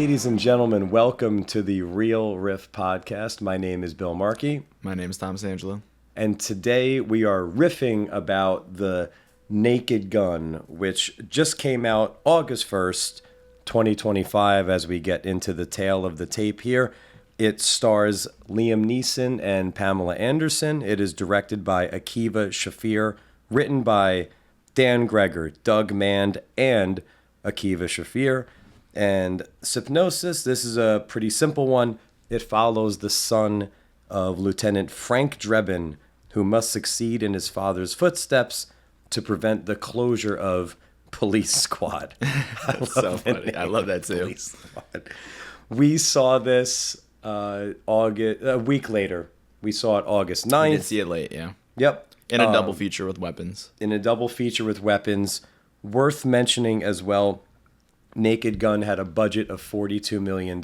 Ladies and gentlemen, welcome to the Real Riff podcast. My name is Bill Markey. My name is Tom Sangelo. And today we are riffing about the Naked Gun, which just came out August 1st, 2025, as we get into the tail of the tape here. It stars Liam Neeson and Pamela Anderson. It is directed by Akiva Shafir, written by Dan Greger, Doug Mand, and Akiva Shafir. And Hypnosis, this is a pretty simple one. It follows the son of Lieutenant Frank Drebin, who must succeed in his father's footsteps to prevent the closure of Police Squad. That's so funny. I love that too. Police Squad. We saw this a week later. We saw it August 9th. I did see it late, yeah. Yep. In a double feature with weapons. Worth mentioning as well, Naked Gun had a budget of $42 million,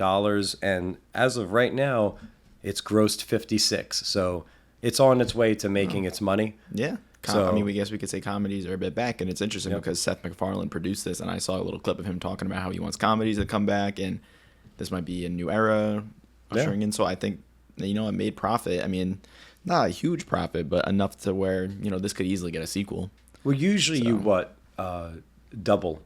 and as of right now, it's grossed 56. So it's on its way to making its money. Yeah. I mean, we guess we could say comedies are a bit back, and it's interesting because Seth MacFarlane produced this, and I saw a little clip of him talking about how he wants comedies to come back, and this might be a new era ushering in. So I think, it made profit. I mean, not a huge profit, but enough to where, this could easily get a sequel. Well, usually double.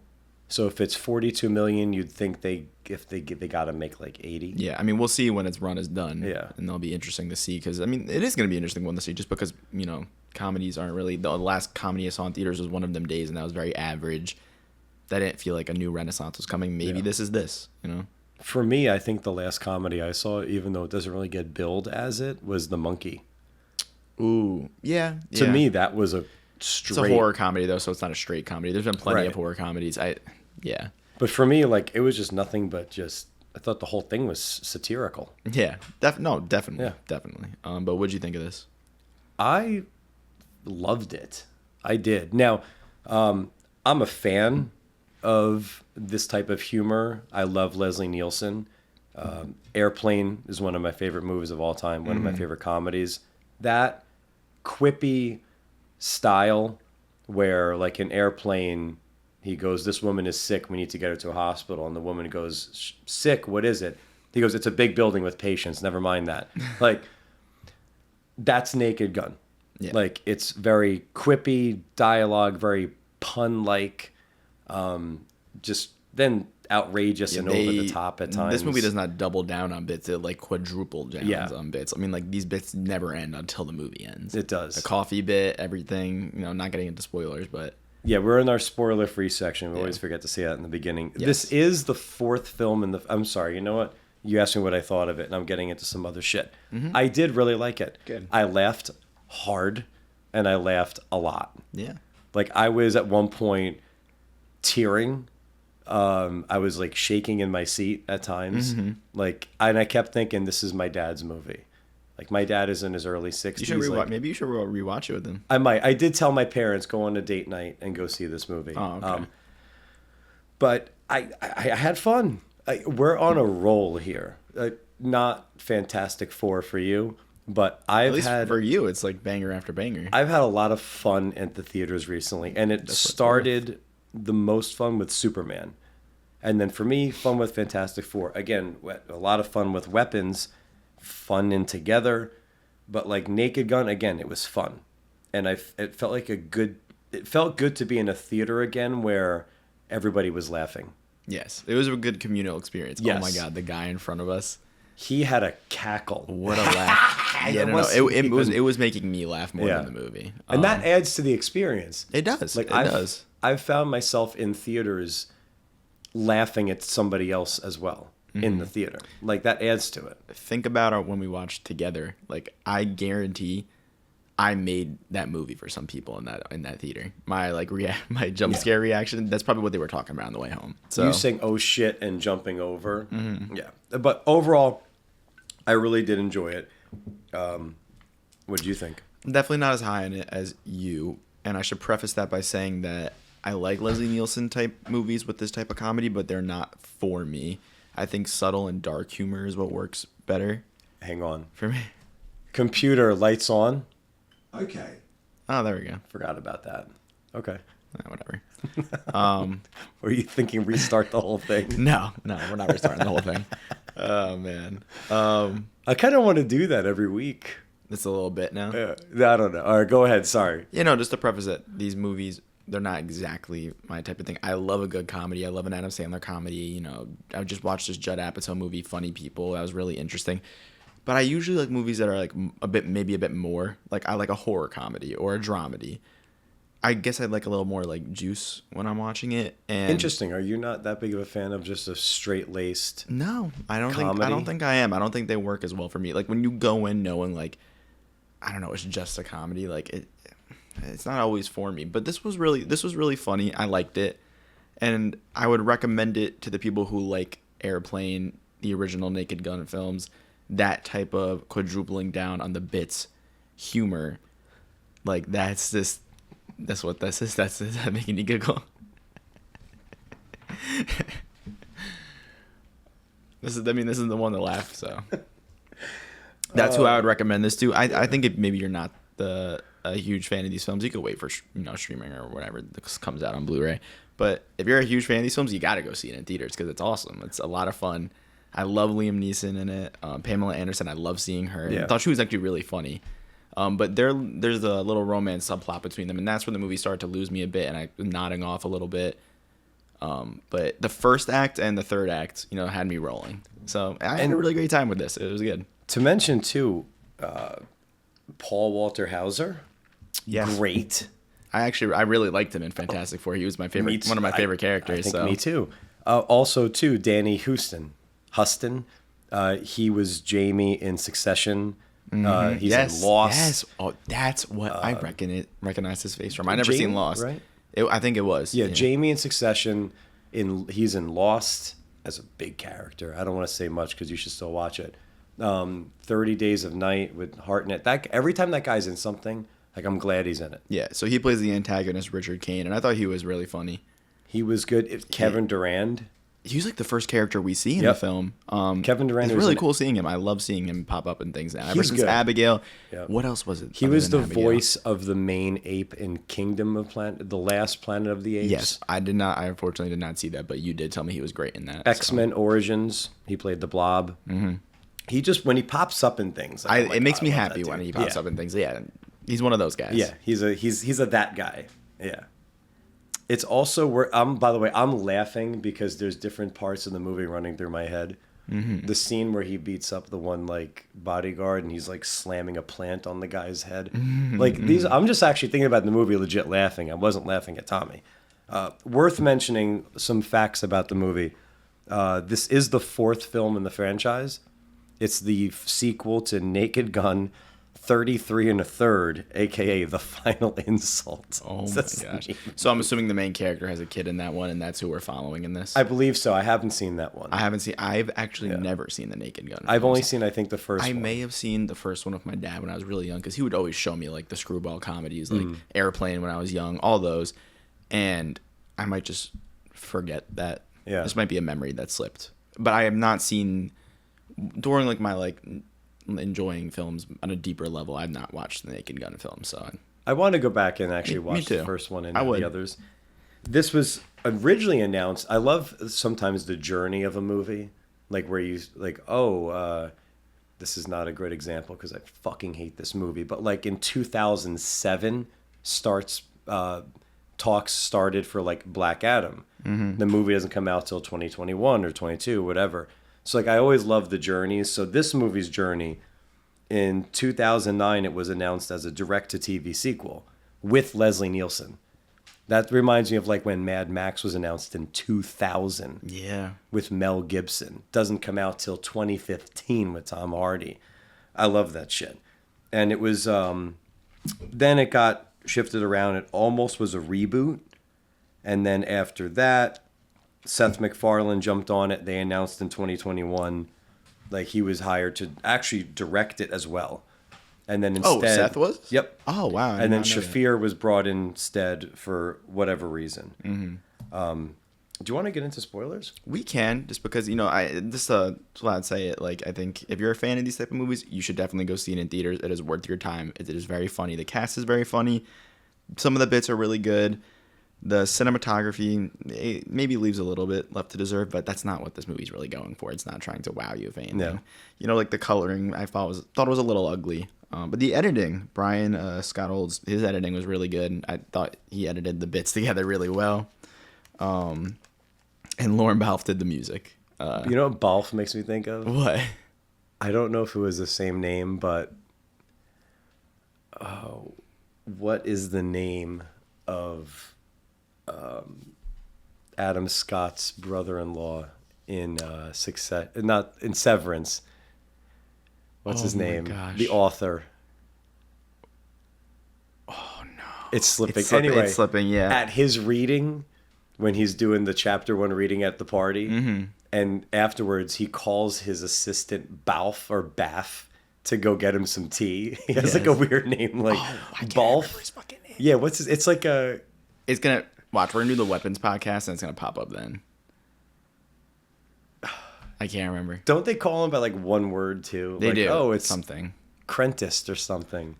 So if it's 42 million, you'd think they got to make like 80. Yeah, I mean, we'll see when its run is done. Yeah, and that'll be interesting to see because I mean, it is going to be an interesting one to see just because comedies aren't really. The last comedy I saw in theaters was One of Them Days, and that was very average. That didn't feel like a new renaissance was coming. Maybe this is this. For me, I think the last comedy I saw, even though it doesn't really get billed as it, was The Monkey. Ooh, yeah. To me, that was a straight. It's a horror comedy though, so it's not a straight comedy. There's been plenty of horror comedies. Yeah. But for me, like, it was just nothing but I thought the whole thing was satirical. Yeah. Definitely. Yeah. Definitely. But what'd you think of this? I loved it. I did. Now, I'm a fan of this type of humor. I love Leslie Nielsen. Airplane is one of my favorite movies of all time. One of my favorite comedies. That quippy style where, like, in Airplane, he goes, "This woman is sick. We need to get her to a hospital." And the woman goes, "Sick? What is it?" He goes, "It's a big building with patients. Never mind that." Like, that's Naked Gun. Yeah. Like, it's very quippy dialogue, very pun-like, just then outrageous and over the top at times. This movie does not double down on bits. It like quadruple down on bits. I mean, like, these bits never end until the movie ends. It does. The coffee bit, everything, not getting into spoilers, but... Yeah, we're in our spoiler-free section. We always forget to say that in the beginning. Yes. This is the fourth film in the... I'm sorry, you know what? You asked me what I thought of it, and I'm getting into some other shit. Mm-hmm. I did really like it. Good. I laughed hard, and I laughed a lot. Yeah. Like, I was at one point tearing. I was, like, shaking in my seat at times. Mm-hmm. Like, and I kept thinking, this is my dad's movie. Like, my dad is in his early 60s. You should maybe you should rewatch it with him. I might. I did tell my parents, go on a date night and go see this movie. Oh, okay. But I had fun. We're on a roll here. Not Fantastic Four for you, but At least for you, it's like banger after banger. I've had a lot of fun at the theaters recently, and it started the most fun with Superman. And then for me, fun with Fantastic Four. Again, a lot of fun with weapons. Fun in together, but like Naked Gun, again, it was fun, and it felt like it felt good to be in a theater again where everybody was laughing. Yes, it was a good communal experience. Yes. Oh my god, the guy in front of us, he had a cackle. What a laugh! It was making me laugh more than the movie, and that adds to the experience. It does. Like I've found myself in theaters laughing at somebody else as well. In the theater, like, that adds to it. Think about it when we watched together. Like, I guarantee I made that movie for some people in that theater. My my jump scare reaction, that's probably what they were talking about on the way home. So you saying "oh shit" and jumping over. Yeah, but overall I really did enjoy it. What did you think? Definitely not as high in it as you, and I should preface that by saying that I like Leslie Nielsen type movies with this type of comedy, but they're not for me. I think subtle and dark humor is what works better. Hang on. For me. Computer, lights on. Okay. Oh, there we go. Forgot about that. Okay. Whatever. Or are you thinking restart the whole thing? No, we're not restarting the whole thing. Oh man, I kind of want to do that every week. it's a little bit now. I don't know. All right, go ahead. Sorry. Just to preface it, these movies, they're not exactly my type of thing. I love a good comedy. I love an Adam Sandler comedy. I just watched this Judd Apatow movie, Funny People. That was really interesting. But I usually like movies that are like maybe a bit more. Like I like a horror comedy or a dramedy. I guess I'd like a little more like juice when I'm watching it. And Interesting. Are you not that big of a fan of just a straight-laced? no, I don't comedy? think I am. I don't think they work as well for me. Like when you go in knowing like, I don't know, it's just a comedy. Like it's not always for me. But this was really funny. I liked it, and I would recommend it to the people who like Airplane, the original Naked Gun films, that type of quadrupling down on the bits humor. Like that's what this is. That's making you giggle. This is the one to laugh. So that's who I would recommend this to. I think maybe you're not a huge fan of these films, you could wait for streaming or whatever this comes out on Blu-ray. But if you're a huge fan of these films, you got to go see it in theaters because it's awesome. It's a lot of fun. I love Liam Neeson in it. Pamela Anderson, I love seeing her. Yeah. I thought she was actually really funny. But there's a little romance subplot between them, and that's when the movie started to lose me a bit, and I was nodding off a little bit. But the first act and the third act, had me rolling. So I had a really great time with this. It was good. To mention too, Paul Walter Hauser, Yes. great. I really liked him in Fantastic Four. He was my favorite, one of my favorite characters. I think me too. Also too, Danny Huston. He was Jamie in Succession. He's in Lost. Yes. Oh, that's what I recognize his face from. I never seen Lost. Right? I think it was. Yeah, Jamie in Succession. He's in Lost as a big character. I don't want to say much because you should still watch it. 30 Days of Night with Hartnett. Every time that guy's in something, like I'm glad he's in it. Yeah. So he plays the antagonist, Richard Kane, and I thought he was really funny. He was good. Kevin Durand. He was like the first character we see in the film. Kevin Durand. It's really cool seeing him. I love seeing him pop up in things now. Ever since good. Abigail. Yep. What else was it? He other was than the Abigail? voice of the main ape in Kingdom of the last Planet of the Apes. Yes, I did not. I unfortunately did not see that, but you did tell me he was great in that. X-Men Origins. He played the Blob. Mm-hmm. He just when he pops up in things, It makes me happy when he pops up in things. Yeah, he's one of those guys. Yeah, he's a that guy. Yeah. It's also where by the way, I'm laughing because there's different parts of the movie running through my head. Mm-hmm. The scene where he beats up the one like bodyguard and he's like slamming a plant on the guy's head. Mm-hmm. Like these, I'm just actually thinking about the movie, legit laughing. I wasn't laughing at Tommy. Worth mentioning some facts about the movie. This is the fourth film in the franchise. It's the sequel to Naked Gun 33 1/3, aka The Final Insult. Oh my gosh. So I'm assuming the main character has a kid in that one, and that's who we're following in this? I believe so. I haven't seen that one. I've actually never seen the Naked Gun. I've only seen, I think, the first one. I may have seen the first one with my dad when I was really young, because he would always show me like the screwball comedies, like Airplane when I was young, all those. And I might just forget that. Yeah. This might be a memory that slipped. But I have not seen, during like my like enjoying films on a deeper level, I've not watched the Naked Gun film. So I want to go back and actually watch the first one and the others. This was originally announced. I love sometimes the journey of a movie, like where you like, this is not a great example because I fucking hate this movie, but like in 2007 talks started for like Black Adam. Mm-hmm. The movie doesn't come out till 2021 or 22, whatever. So like I always love the journeys. So this movie's journey, in 2009, it was announced as a direct-to-TV sequel with Leslie Nielsen. That reminds me of like when Mad Max was announced in 2000. Yeah. With Mel Gibson. Doesn't come out till 2015 with Tom Hardy. I love that shit. And it was then it got shifted around. It almost was a reboot. And then after that, Seth MacFarlane jumped on it. They announced in 2021, like he was hired to actually direct it as well. And then instead, Seth was? Yep. Oh wow! And then Shafir was brought in instead for whatever reason. Mm-hmm. Do you want to get into spoilers? We can, just because that's why I'd say it. Like I think if you're a fan of these type of movies, you should definitely go see it in theaters. It is worth your time. It is very funny. The cast is very funny. Some of the bits are really good. The cinematography, it maybe leaves a little bit left to deserve, but that's not what this movie's really going for. It's not trying to wow you, if anything. No. You know, like the coloring, I thought it was a little ugly. But the editing, Brian Scott Olds, his editing was really good. I thought he edited the bits together really well. And Lauren Balfe did the music. You know what Balfe makes me think of? What? I don't know if it was the same name, but what is the name of Adam Scott's brother-in-law in Success? Not in Severance. What's his name? Gosh. The author. Oh no, It's slipping. It's slipping, Anyway, it's slipping. Yeah. At his reading, when he's doing the chapter 1 reading at the party, and afterwards he calls his assistant Balfe or Baff to go get him some tea. He has like a weird name, like Balfe. His fucking name. Yeah, what's his? It's like a. It's gonna watch. We're gonna do the weapons podcast, and it's gonna pop up then. I can't remember. Don't they call him by like one word too? They like, do. Oh, it's something. Crentist or something.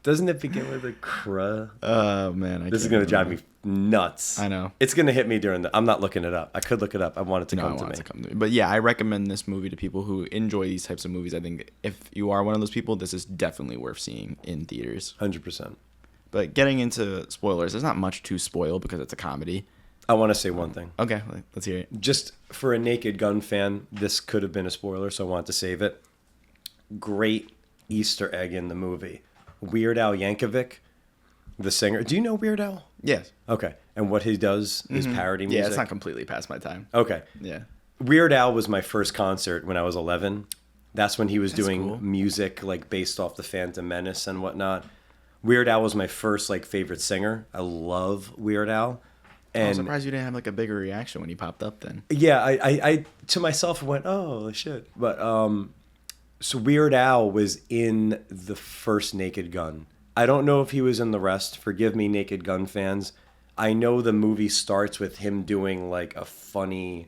Doesn't it begin with a cr? Oh man, This is gonna drive me nuts. I know. It's gonna hit me during the. I'm not looking it up. I could look it up. I want it to No, I come to want me. it to come to me. But yeah, I recommend this movie to people who enjoy these types of movies. I think if you are one of those people, this is definitely worth seeing in theaters. 100%. But getting into spoilers, there's not much to spoil because it's a comedy. I want to say one thing. Okay, let's hear it. Just for a Naked Gun fan, this could have been a spoiler, so I want to save it. Great Easter egg in the movie. Weird Al Yankovic, the singer. Do you know Weird Al? Yes. Okay. And what he does is parody music. Yeah, it's not completely past my time. Okay. Yeah. Weird Al was my first concert when I was 11. That's when he was doing cool. music like based off the Phantom Menace and whatnot. Weird Al was my first like favorite singer. I love Weird Al. I'm And surprised you didn't have like a bigger reaction when he popped up then. yeah, I to myself went, oh shit. But so Weird Al was in the first Naked Gun. I don't know if he was in the rest. Forgive me, Naked Gun fans. I know the movie starts with him doing like a funny,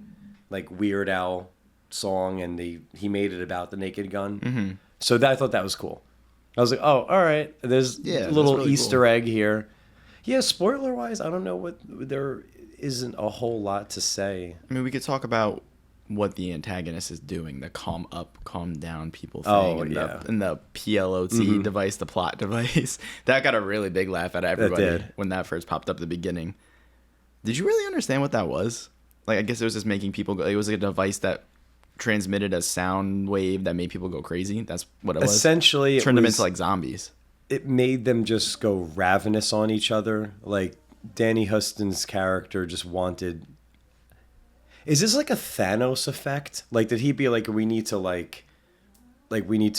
like Weird Al song, and he made it about the Naked Gun. Mm-hmm. So I thought that was cool. I was like, oh, all right. There's a little really Easter cool. egg here. Yeah, spoiler wise, I don't know what there isn't a whole lot to say. I mean, we could talk about what the antagonist is doing, the calm up, calm down people thing, Oh, and, yeah. the PLOT device, the plot device. That got a really big laugh out of everybody did. when that first popped up at the beginning. Did you really understand what that was? Like, I guess it was just making people go. It was a device that transmitted a sound wave that made people go crazy. That's what it was. Essentially, Turned them into like zombies. It made them just go ravenous on each other. Like Danny Huston's character just wanted. Is this like a Thanos effect? Like, did he be like, we need to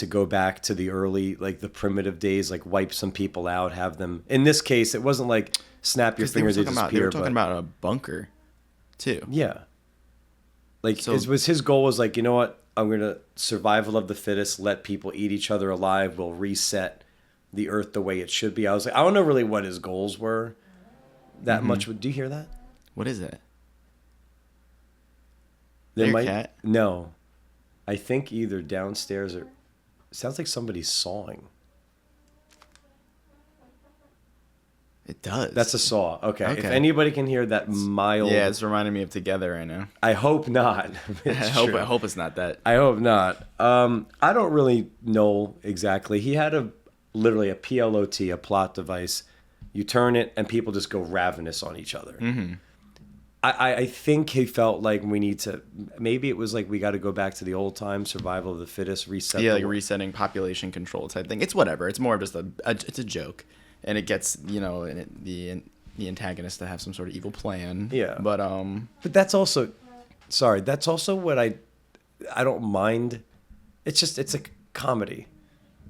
go back to the early, like the primitive days, like wipe some people out, have them. In this case, it wasn't like snap your fingers, they disappear. They were talking about a bunker, too. Yeah. Like, So- his goal was like, you know what? I'm going to survival of the fittest, let people eat each other alive. We'll reset the earth the way it should be. I was like, I don't know really what his goals were that much. Do you hear that? What is it? There Your cat? No. I think either downstairs or... It sounds like somebody's sawing. It does. That's a saw. Okay. If Okay. anybody can hear that mild... Yeah, it's reminding me of Together right now. I hope not. I It's hope true. I hope it's not that. I hope not. I don't really know exactly. He had literally a PLOT, a plot device. You turn it, and people just go ravenous on each other. Mm-hmm. I think he felt like we need to... Maybe it was like we got to go back to the old times, survival of the fittest, reset. Yeah, the like world. resetting population control type thing. It's whatever. It's more of just it's a joke, and it gets the antagonist to have some sort of evil plan. Yeah. But But that's also... Sorry, that's also what I don't mind. It's just, it's a comedy.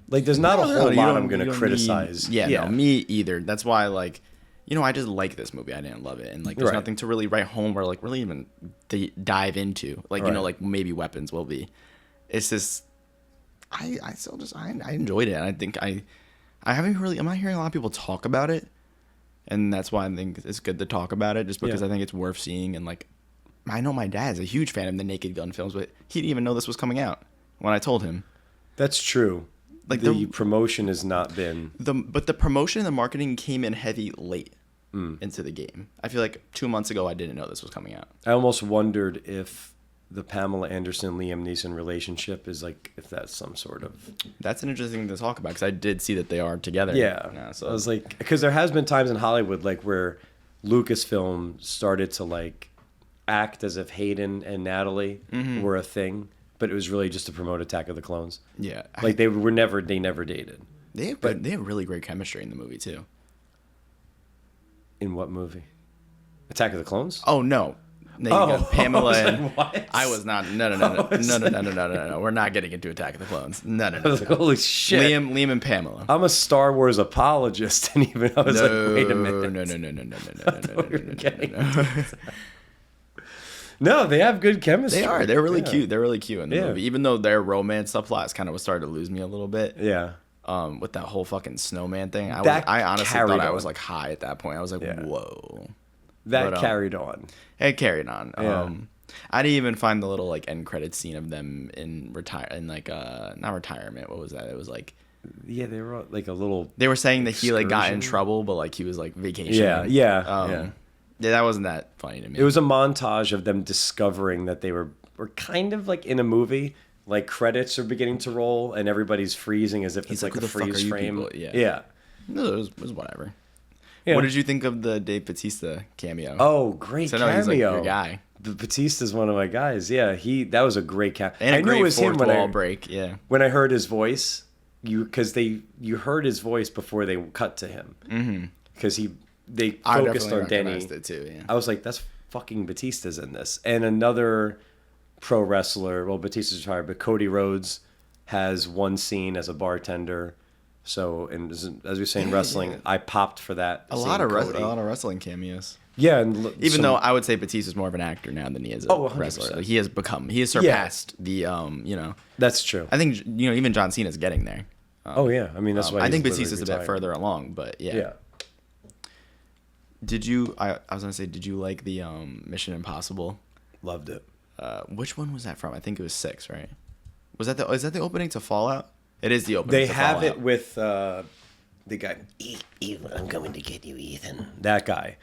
Like, there's not a whole lot I'm going to criticize. No, me either. That's why, like, I just like this movie. I didn't love it, and like, there's Right. nothing to really write home or like really even dive into. Like, Right. like maybe weapons will be. It's just, I still just I enjoyed it, and I think I haven't really. I'm not hearing a lot of people talk about it, and that's why I think it's good to talk about it, just because Yeah. I think it's worth seeing. And like, I know my dad's a huge fan of the Naked Gun films, but he didn't even know this was coming out when I told him. That's true. Like, the promotion has not been... But the promotion and the marketing came in heavy late. into the game. I feel like 2 months ago I didn't know this was coming out. I almost wondered if the Pamela Anderson Liam Neeson relationship is like, if that's some sort of. That's an interesting thing to talk about because I did see that they are together. Yeah. Now, so I was like, because there has been times in Hollywood like where Lucasfilm started to like act as if Hayden and Natalie were a thing, but it was really just to promote Attack of the Clones. yeah, Like they never dated. they have really great chemistry in the movie too. In what movie? Attack of the Clones? Oh no. There you go. Pamela I was and like, what? I was not. No. We're not getting into Attack of the Clones. No. I was like, holy shit. Liam and Pamela. I'm a Star Wars apologist, and even I was like, wait a minute. No. No, they have good chemistry. They are. They're really Yeah. cute. They're really cute in the Yeah. movie. Even though their romance subplot kind of was starting to lose me a little bit. Yeah. With that whole fucking snowman thing. I honestly carried thought I on. was like high at that point. I was like, Yeah. whoa. That But, carried on. It carried on. Yeah. I didn't even find the little like end credit scene of them in not retirement. What was that? It was like Yeah, they were like a little. they were saying that he like got in excursion. trouble, but like he was like vacationing. Yeah. Yeah, that wasn't that funny to me. It was a montage of them discovering that they were kind of like in a movie. Like credits are beginning to roll, and everybody's freezing as if He's it's like like, a "Who the fuck freeze are you frame. people?" Yeah. Yeah. No, it was whatever. Yeah. What did you think of the Dave Bautista cameo? Oh, great So, no, cameo! he's like your guy. The Batista's one of my guys. Yeah, that was a great cameo. And a I knew great it was him fourth when wall I break. Yeah. when I heard his voice. You heard his voice before they cut to him because they I focused definitely on Denny. recognized it too. Yeah. I was like, that's fucking Batista's in this. And another pro wrestler, well, Batista's retired, but Cody Rhodes has one scene as a bartender. So, and as we say in wrestling, I popped for that. A seeing lot of Cody. wrestling cameos. Yeah, and Even though I would say Batista's more of an actor now than he is a 100%. wrestler. Like, he has surpassed the that's true. I think even John Cena's getting there. Oh yeah, I mean that's why I he's think literally Batista's a bit retired. further along, but yeah. Yeah. Did you? I was gonna say, did you like the Mission Impossible? Loved it. Which one was that from? I think it was 6, right? Was that is that the opening to Fallout? It is the opening. They to have Fallout. it with the guy. Ethan, I'm coming to get you, Ethan. That guy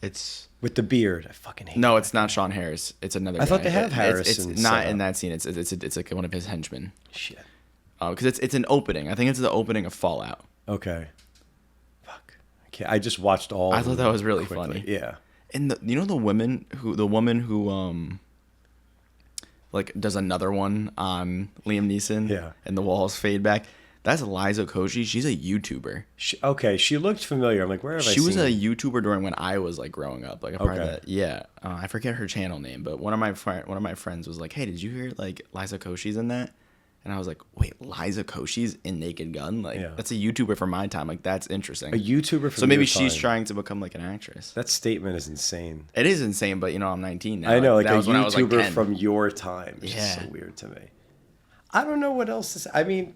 It's with the beard. I fucking hate. no, that it's not Sean Harris. It's another. I guy. thought they had It's Harrison not set in up. that scene. It's like one of his henchmen. Shit. Because it's an opening. I think it's the opening of Fallout. Okay. Fuck. I just watched all. I of thought them that was really quickly. funny. Yeah. And the woman who like does another one on Liam Neeson. Yeah. And the walls fade back. That's Liza Koshy. She's a YouTuber. She looked familiar. I'm like, where have I She was seen a her? YouTuber during when I was like growing up. Like a part of Okay. that. Yeah. I forget her channel name, but one of my friends was like, "Hey, did you hear like Liza Koshy's in that?" And I was like, "Wait, Liza Koshy's in Naked Gun? Like Yeah. that's a YouTuber from my time. Like that's interesting." A YouTuber. From So maybe your she's time. trying to become like an actress. That statement is insane. It is insane, but I'm 19 now. I know, like that a was when I was, like, YouTuber 10. from your time. It's just Yeah. so weird to me. I don't know what else to say. I mean,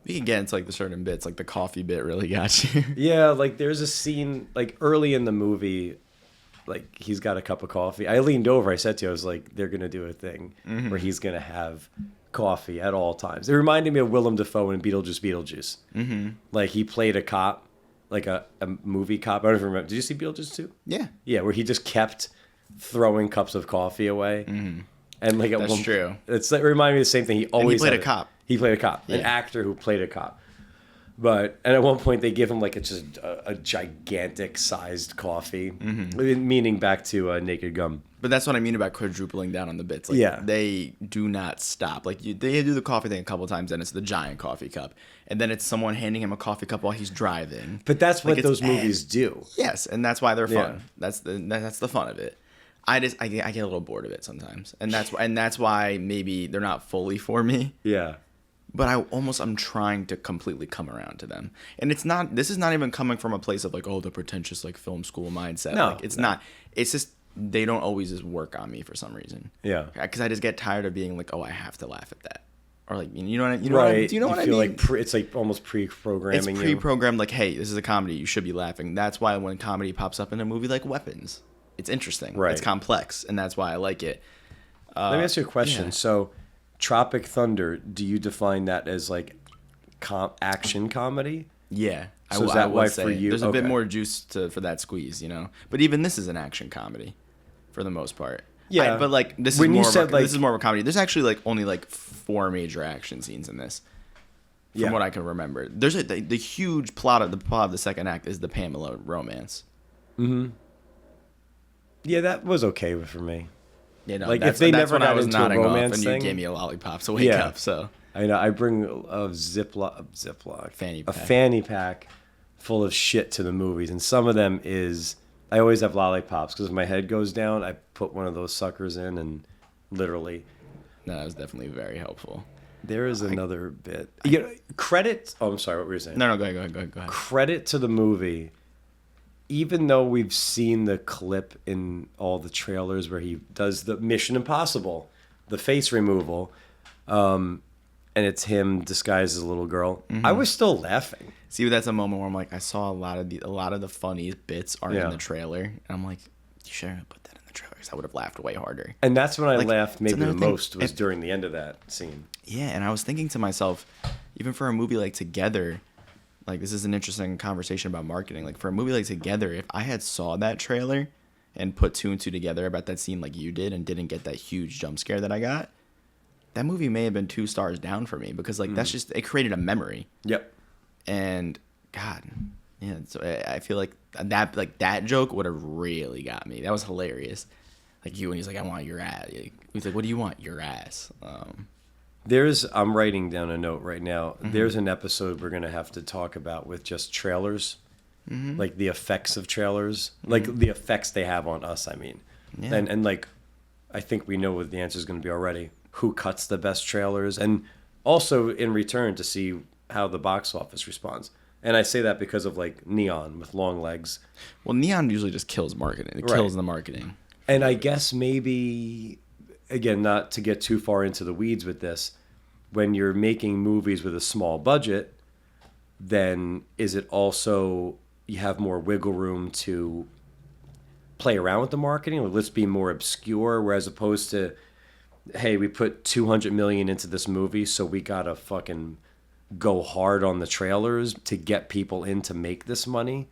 We can get into like the certain bits, like the coffee bit really got you. yeah, like there's a scene like early in the movie, like he's got a cup of coffee. I leaned over. I said to you, I was like, they're gonna do a thing where he's gonna have coffee at all times. It reminded me of Willem Dafoe in Beetlejuice. Mm-hmm. Like he played a cop, like a movie cop. I don't even remember. Did you see Beetlejuice 2? Yeah. Yeah, where he just kept throwing cups of coffee away. And like at That's one, true. It reminded me of the same thing. He always played had a cop. He played a cop, an Yeah. actor who played a cop. And at one point they give him like a gigantic sized coffee, meaning back to Naked Gun. But that's what I mean about quadrupling down on the bits. Like, Yeah. they do not stop. Like they do the coffee thing a couple times, and it's the giant coffee cup, and then it's someone handing him a coffee cup while he's driving. But that's Like, what it's- those movies do. Yes, and that's why they're fun. Yeah. That's the fun of it. I get a little bored of it sometimes, and that's why maybe they're not fully for me. Yeah. But I'm trying to completely come around to them, and this is not even coming from a place of like, oh, the pretentious like film school mindset. No, like, it's no. not. It's just they don't always just work on me for some reason. Yeah. Because I just get tired of being like, oh, I have to laugh at that, or like you know what I Right. do you know what I feel mean? like it's like almost pre-programming. It's pre-programmed. Like, hey, this is a comedy. You should be laughing. That's why when comedy pops up in a movie like Weapons, it's interesting. Right. It's complex, and that's why I like it. Let me ask you a question. yeah. So, Tropic Thunder, do you define that as like action comedy? Yeah. So is that why for you? There's a bit more juice for that squeeze, you know? But even this is an action comedy for the most part. Yeah. But like this When you is said, this is more of a comedy. There's actually like only like 4 major action scenes in this. From what I can remember. There's the huge plot of the second act is the Pamela romance. Mm-hmm. Yeah, that was okay for me. You know, like if they never got into a romance and thing, you gave me a lollipop to wake up. So I know I bring a Ziploc fanny pack full of shit to the movies, and some of them is I always have lollipops because if my head goes down, I put one of those suckers in and literally. No, that was definitely very helpful. There is another bit. You know, credit. Oh, I'm sorry. What were you saying? No, go ahead. Credit to the movie. Even though we've seen the clip in all the trailers where he does the Mission Impossible, the face removal, and it's him disguised as a little girl, I was still laughing. See, that's a moment where I'm like, I saw a lot of the funniest bits are in the trailer, and I'm like, you shouldn't have put that in the trailer because I would have laughed way harder. And that's when I Like, laughed maybe the most was if- during the end of that scene. Yeah, and I was thinking to myself, even for a movie like Together, like this is an interesting conversation about marketing. Like for a movie like Together, if I had saw that trailer and put 2 and 2 together about that scene like you did and didn't get that huge jump scare that I got, that movie may have been 2 stars down for me because like that's just it created a memory. Yep. And God, yeah, so I feel like that joke would have really got me. That was hilarious. Like you and he's like, I want your ass. He's like, what do you want? Your ass. I'm writing down a note right now. Mm-hmm. There's an episode we're going to have to talk about with just trailers, like the effects of trailers, like the effects they have on us, I mean. Yeah. And like, I think we know what the answer is going to be already. Who cuts the best trailers? And also in return to see how the box office responds. And I say that because of like Neon with long legs. Well, Neon usually just kills marketing. It kills the marketing. And I guess maybe, again, not to get too far into the weeds with this, when you're making movies with a small budget, then is it also you have more wiggle room to play around with the marketing? Or let's be more obscure, whereas opposed to, hey, we put $200 million into this movie, so we gotta fucking go hard on the trailers to get people in to make this money.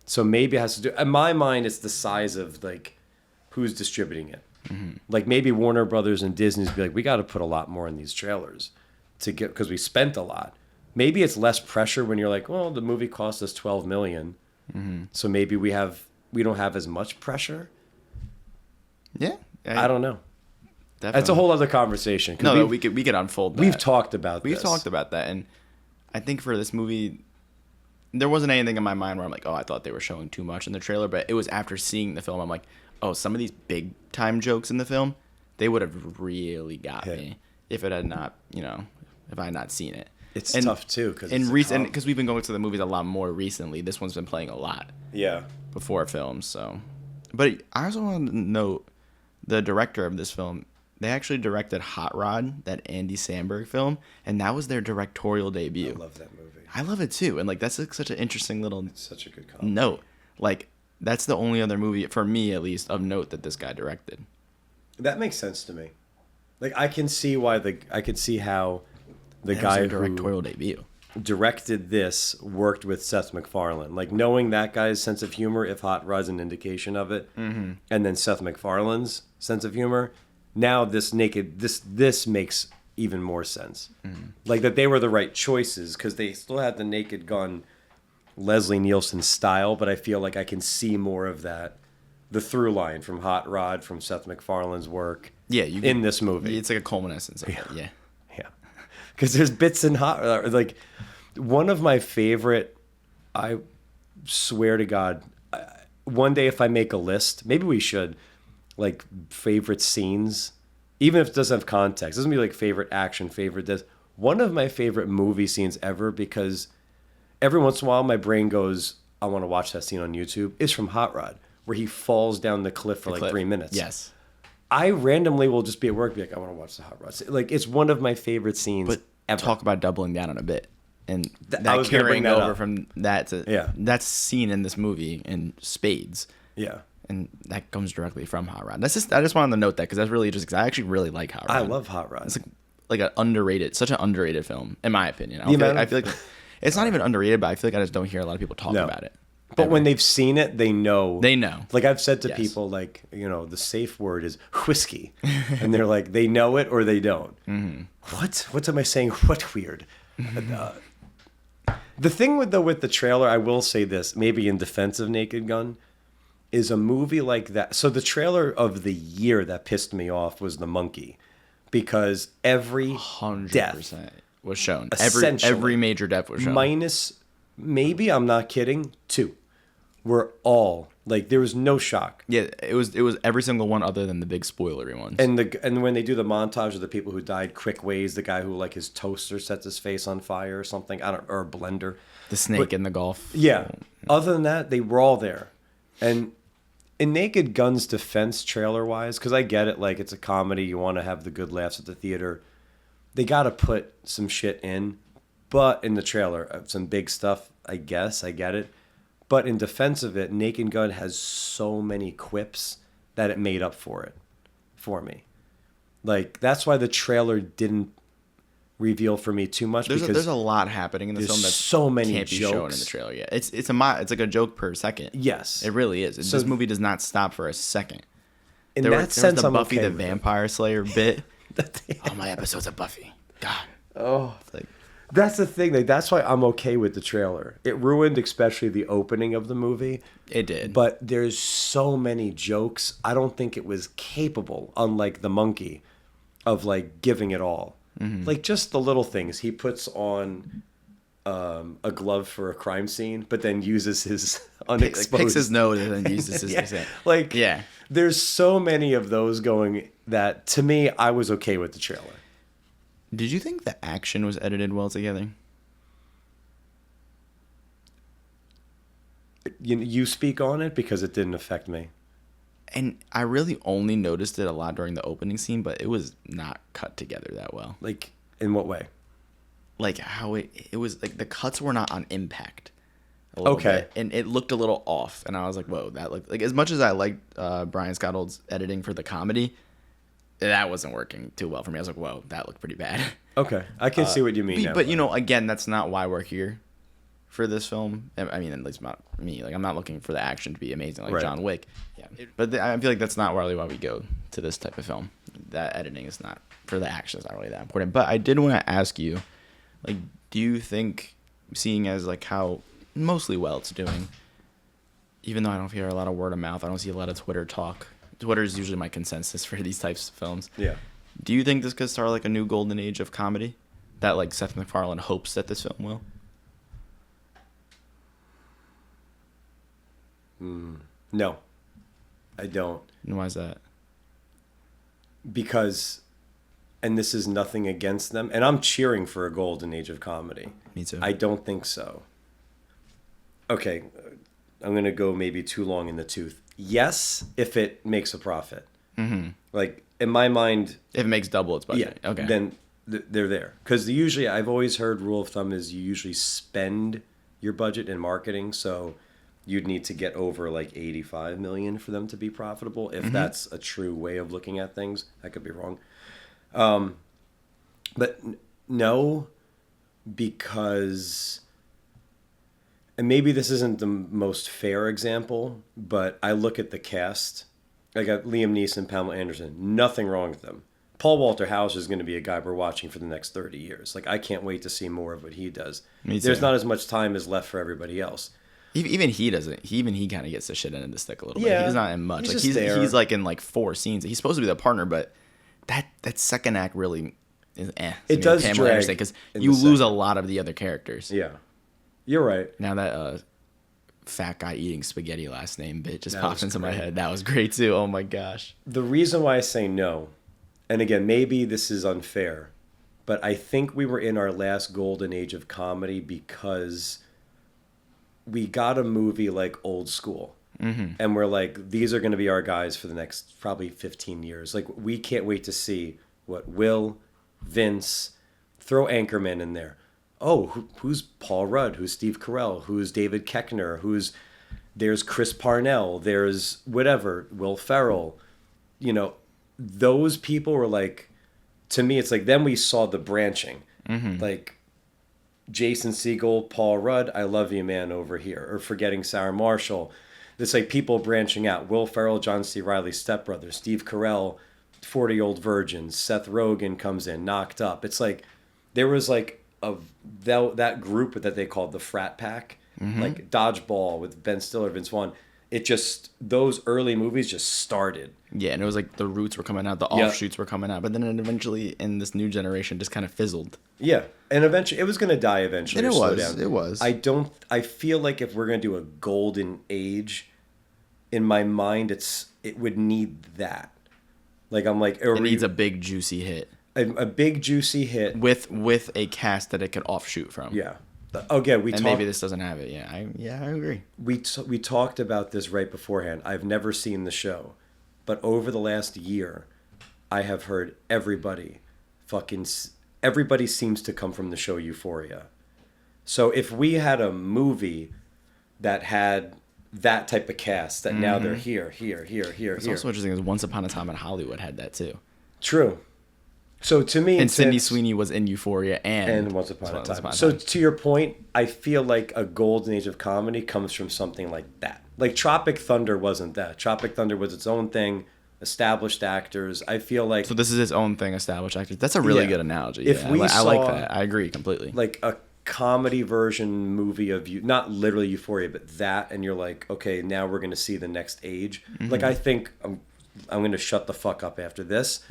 So maybe it has to do. In my mind, it's the size of like who's distributing it. Mm-hmm. Like maybe Warner Brothers and Disney's be like, we got to put a lot more in these trailers to get because we spent a lot. Maybe it's less pressure when you're like, well, the movie cost us $12 million, so maybe we don't have as much pressure. Yeah, I don't know. Definitely. That's a whole other conversation. No, we could unfold that. We've talked about that, and I think for this movie, there wasn't anything in my mind where I'm like, oh, I thought they were showing too much in the trailer, but it was after seeing the film, I'm like, oh, some of these big time jokes in the film, they would have really got me if it had not, if I had not seen it. It's tough too because we've been going to the movies a lot more recently. This one's been playing a lot. Yeah. Before films, so. But I also want to note the director of this film. They actually directed Hot Rod, that Andy Samberg film, and that was their directorial debut. I love that movie. I love it too, and like that's such an interesting little. It's such a good comment. Note. Like that's the only other movie for me, at least, of note that this guy directed. That makes sense to me. Like I can see how the guy directorial debut directed this worked with Seth MacFarlane. Like knowing that guy's sense of humor, if Hot Rod's an indication of it, and then Seth MacFarlane's sense of humor. Now this makes even more sense. Like that they were the right choices because they still had the Naked Gun Leslie Nielsen style, but I feel like I can see more of that, the through line from Hot Rod, from Seth MacFarlane's work in this movie. It's like a culmination of it, yeah. Because there's bits in Hot, like one of my favorite, I swear to God, one day if I make a list, maybe we should, like favorite scenes, even if it doesn't have context. It doesn't be like favorite action, favorite this. One of my favorite movie scenes ever, because every once in a while my brain goes, I want to watch that scene on YouTube, is from Hot Rod, where he falls down the cliff for 3 minutes. Yes. I randomly will just be at work, be like, I want to watch the Hot Rod scene. Like, it's one of my favorite scenes ever. Talk about doubling down on a bit. And I was carrying that over up. from that to that's seen in this movie in spades. Yeah. And that comes directly from Hot Rod. I just wanted to note that because that's really just because I actually really like Hot Rod. I love Hot Rod. It's like such an underrated film in my opinion. I feel like It's not even underrated, but I feel like I just don't hear a lot of people talk about it. But when they've seen it, they know. They know. Like I've said to people, like, you know, the safe word is whiskey. And they're like, they know it or they don't. What am I saying? What weird? The thing with the trailer, I will say this, maybe in defense of Naked Gun, is a movie like that. So the trailer of the year that pissed me off was The Monkey. Because every 100% death was shown. Essentially. Every major death was shown. Minus, maybe, I'm not kidding, 2. Were all like there was no shock. Yeah, it was every single one other than the big spoilery ones. And when they do the montage of the people who died quick ways, the guy who like his toaster sets his face on fire or something, or a blender, the snake in the Gulf. Yeah. Other than that, they were all there. And in Naked Gun's defense, trailer wise, because I get it, like it's a comedy, you want to have the good laughs at the theater. They got to put some shit in, but in the trailer, some big stuff. I guess I get it. But in defense of it, Naked Gun has so many quips that it made up for it, for me. Like, that's why the trailer didn't reveal for me too much. There's a lot happening in the film that so many can't be jokes. shown in the trailer yet. It's like a joke per second. Yes. It really is. This movie does not stop for a second. In There that was sense, the I'm Buffy okay the with it. Vampire Slayer bit. All my episodes of Buffy. God. Oh. It's like, That's the thing. Like, that's why I'm okay with the trailer. It ruined especially the opening of the movie. it did. But there's so many jokes. I don't think it was capable, unlike The Monkey, of like giving it all. Like just the little things. He puts on a glove for a crime scene, but then uses his unexposed... picks his nose and then uses his... yeah. Like, yeah. There's so many of those going that, to me, I was okay with the trailer. Did you think the action was edited well together? You speak on it because it didn't affect me. And I really only noticed it a lot during the opening scene, but it was not cut together that well. Like, in what way? Like how it was like the cuts were not on impact. A little bit, and it looked a little off. And I was like, whoa, that looked like, as much as I liked Brian Scottle's editing for the comedy, that wasn't working too well for me. I was like, whoa, that looked pretty bad. Okay, I can see what you mean now. But you know, again, that's not why we're here for this film. I mean, at least not me. Like, I'm not looking for the action to be amazing like Right. John Wick. Yeah. But I feel like that's not really why we go to this type of film. That editing is not, for the action, is not really that important. But I did want to ask you, like, do you think, seeing as like how mostly well it's doing, even though I don't hear a lot of word of mouth, I don't see a lot of Twitter talk. Twitter is usually my consensus for these types of films. Yeah. Do you think this could start like a new golden age of comedy that like Seth MacFarlane hopes that this film will? No, I don't. And why is that? Because, and this is nothing against them, and I'm cheering for a golden age of comedy. Me too. I don't think so. Okay, I'm going to go maybe too long in the tooth. Yes, if it makes a profit. Mm-hmm. Like, in my mind... If it makes double its budget. Yeah, Okay. then they're there. Because usually, I've always heard rule of thumb is you usually spend your budget in marketing, so you'd need to get over like 85 million for them to be profitable, if that's a true way of looking at things. I could be wrong. But no, because... And maybe this isn't the most fair example, but I look at the cast. I got Liam Neeson, Pamela Anderson. Nothing wrong with them. Paul Walter Hauser is going to be a guy we're watching for the next 30 years. Like, I can't wait to see more of what he does. Me too. There's not as much time as left for everybody else. Even he doesn't. He kind of gets the shit into the stick a little Yeah, bit. He's not in much. he's Like just there. he's like in like 4 scenes. He's supposed to be the partner, but that second act really is It does drag because in you the lose a second. lot of the other characters. Yeah. You're right. Now that fat guy eating spaghetti last name bit just That popped was into my great. head. That was great too. Oh my gosh. The reason why I say no, and again, maybe this is unfair, but I think we were in our last golden age of comedy because we got a movie like Old School. Mm-hmm. And we're like, these are going to be our guys for the next probably 15 years. Like, we can't wait to see what Will, Vince, throw Anchorman in there. Oh, who's Paul Rudd? Who's Steve Carell? Who's David Koechner? There's Chris Parnell. There's whatever, Will Ferrell. You know, those people were like, to me, it's like, then we saw the branching. Mm-hmm. Like, Jason Segel, Paul Rudd, I Love You Man over here, or Forgetting Sarah Marshall. It's like people branching out. Will Ferrell, John C. Reilly's stepbrother, Steve Carell, 40-Year-Old Virgins, Seth Rogen comes in, Knocked Up. It's like there was like that group that they called the frat pack, like Dodgeball with Ben Stiller, Vince Vaughn. It just, those early movies just started. Yeah, and it was like the roots were coming out, the offshoots were coming out, but then it eventually in this new generation just kind of fizzled. Yeah, and eventually it was going to die eventually. And or slow down. It was. I feel like if we're going to do a golden age, in my mind, it would need that. Like I'm like, it needs a big juicy hit. A big juicy hit with a cast that it could offshoot from. Yeah. Okay, maybe this doesn't have it. Yeah, I agree. We talked about this right beforehand. I've never seen the show, but over the last year, I have heard everybody seems to come from the show Euphoria. So if we had a movie that had that type of cast, that now they're here. It's also interesting is Once Upon a Time in Hollywood had that too. True. So to me, and Sydney Sweeney was in Euphoria and Once Upon a Time. So to your point, I feel like a golden age of comedy comes from something like that. Like Tropic Thunder wasn't that. Tropic Thunder was its own thing, established actors. I feel like so this is its own thing, established actors. That's a really good analogy. If we I like that. I agree completely. Like a comedy version movie of you, not literally Euphoria, but that, and you're like, okay, now we're going to see the next age. Like I think I'm going to shut the fuck up after this.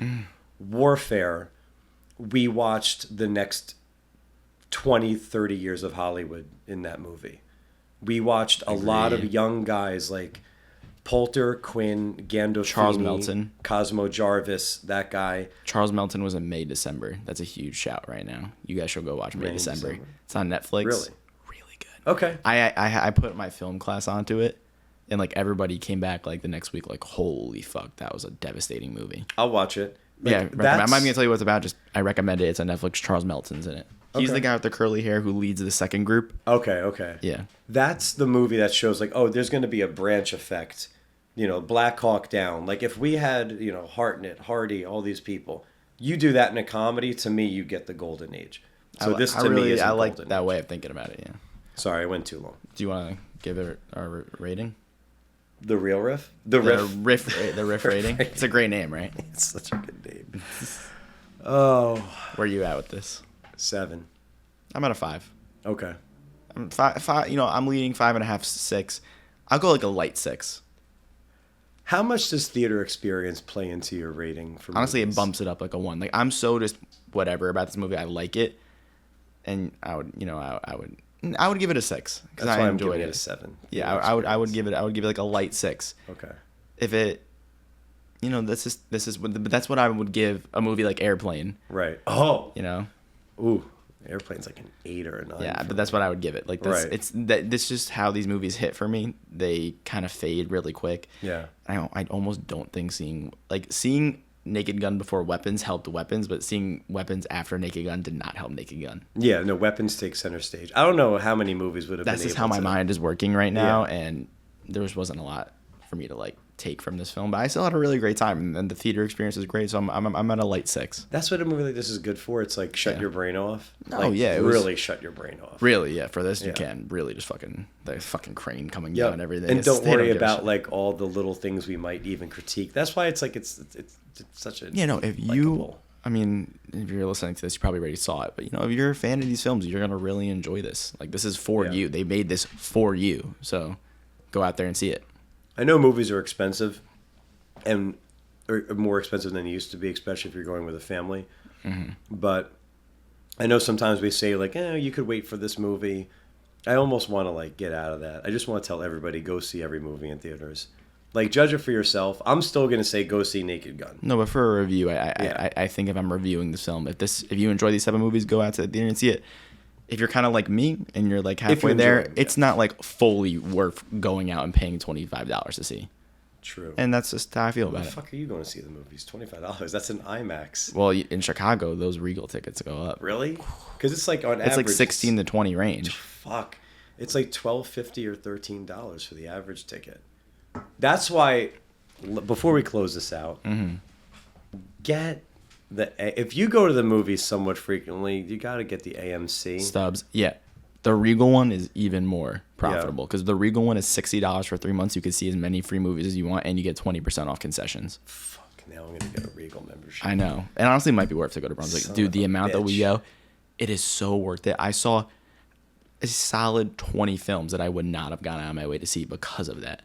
Warfare, we watched the next 20, 30 years of Hollywood in that movie. We watched a lot of young guys like Poulter, Quinn, Gandolfini, Charles Melton, Cosmo Jarvis, that guy. Charles Melton was in May, December. That's a huge shout right now. You guys should go watch May, December. It's on Netflix. Really good. Okay. I put my film class onto it, and like everybody came back like the next week like, holy fuck, that was a devastating movie. I'll watch it. Like, I'm not even gonna tell you what it's about. Just I recommend it. It's on Netflix. Charles Melton's in it. He's the guy with the curly hair who leads the second group. Okay. Yeah. That's the movie that shows like, oh, there's going to be a branch effect. You know, Black Hawk Down. Like if we had, Hartnett, Hardy, all these people, you do that in a comedy, to me, you get the golden age. So this to me is I like that way of thinking about it. Yeah. Sorry, I went too long. Do you want to give it our rating? The real riff? The riff rating. It's a great name, right? It's such a good name. Oh. Where are you at with this? 7. I'm at a 5. Okay. I'm 5. I'm leading 5.5, 6. I'll go like a light 6. How much does theater experience play into your rating for Honestly, movies? It bumps it up like a 1. Like I'm so just whatever about this movie. I like it, and I would give it a 6 because I enjoyed it. A 7. Yeah, I would give it like a light 6. Okay. If it, but that's what I would give a movie like Airplane. Right. Oh. Ooh. Airplane's like an 8 or a 9. Yeah, but that's what I would give it. Like this, right. This just how these movies hit for me. They kind of fade really quick. Yeah. I almost don't think seeing Naked Gun before Weapons helped Weapons, but seeing Weapons after Naked Gun did not help Naked Gun. Yeah, no, Weapons take center stage. I don't know how many movies would have been able to. That's just how my mind is working right now, and there wasn't a lot for me to like take from this film, but I still had a really great time, and the theater experience is great, so I'm at a light 6. That's what a movie like this is good for. It's like shut your brain off. Really shut your brain off. Really, yeah. For this, you can really just the fucking crane coming down and everything. And don't worry about like all the little things we might even critique. That's why it's like it's such a if you're listening to this, you probably already saw it, but if you're a fan of these films, you're gonna really enjoy this. Like this is for you. They made this for you, so go out there and see it. I know movies are expensive, and or more expensive than they used to be, especially if you're going with a family. Mm-hmm. But I know sometimes we say like, you could wait for this movie. I almost want to like get out of that. I just want to tell everybody, go see every movie in theaters. Like, judge it for yourself. I'm still gonna say go see Naked Gun. No, but for a review, I think if I'm reviewing this film, if you enjoy these type of movies, go out to the theater and see it. If you're kind of like me and you're like halfway there, it's not like fully worth going out and paying $25 to see. True. And that's just how I feel about it. What the fuck are you going to see the movies? $25. That's an IMAX. Well, in Chicago, those Regal tickets go up. Really? Because it's like on average. It's like 16 to 20 range. Fuck. It's like $12.50 or $13 for the average ticket. That's why, before we close this out, get if you go to the movies somewhat frequently, you got to get the AMC. Stubs. Yeah. The Regal one is even more profitable because the Regal one is $60 for 3 months. You can see as many free movies as you want, and you get 20% off concessions. Fuck, now I'm going to get a Regal membership. I know. And honestly, it might be worth to go to Brunswick. Dude, the amount that we go, it is so worth it. I saw a solid 20 films that I would not have gone out of my way to see because of that.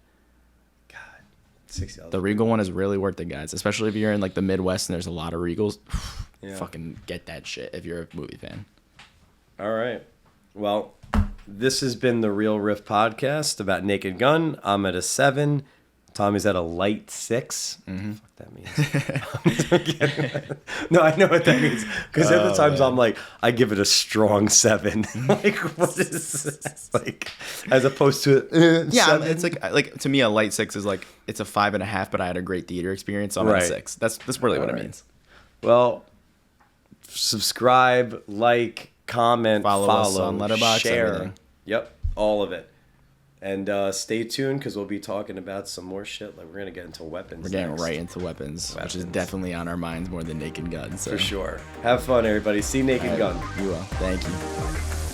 God, $60. The Regal one is really worth it, guys. Especially if you're in like the Midwest and there's a lot of Regals. Fucking get that shit if you're a movie fan. All right. Well, this has been the Real Riff podcast about Naked Gun. I'm at a 7. Tommy's at a light 6. Mm-hmm. Fuck that means. No, I know what that means. Because other times I'm like, I give it a strong 7. Like, what is this? Like, as opposed to yeah, 7? it's like to me a light 6 is like it's a 5.5, but I had a great theater experience, so I'm at a 6. That's really what it means. Well, subscribe, like, comment, follow us on Letterboxd, share. everything. Yep, all of it. And stay tuned because we'll be talking about some more shit. Like we're gonna get into weapons. We're getting right into weapons, which is definitely on our minds more than Naked Gun. So. For sure. Have fun, everybody. See Naked Gun. You will. Thank you.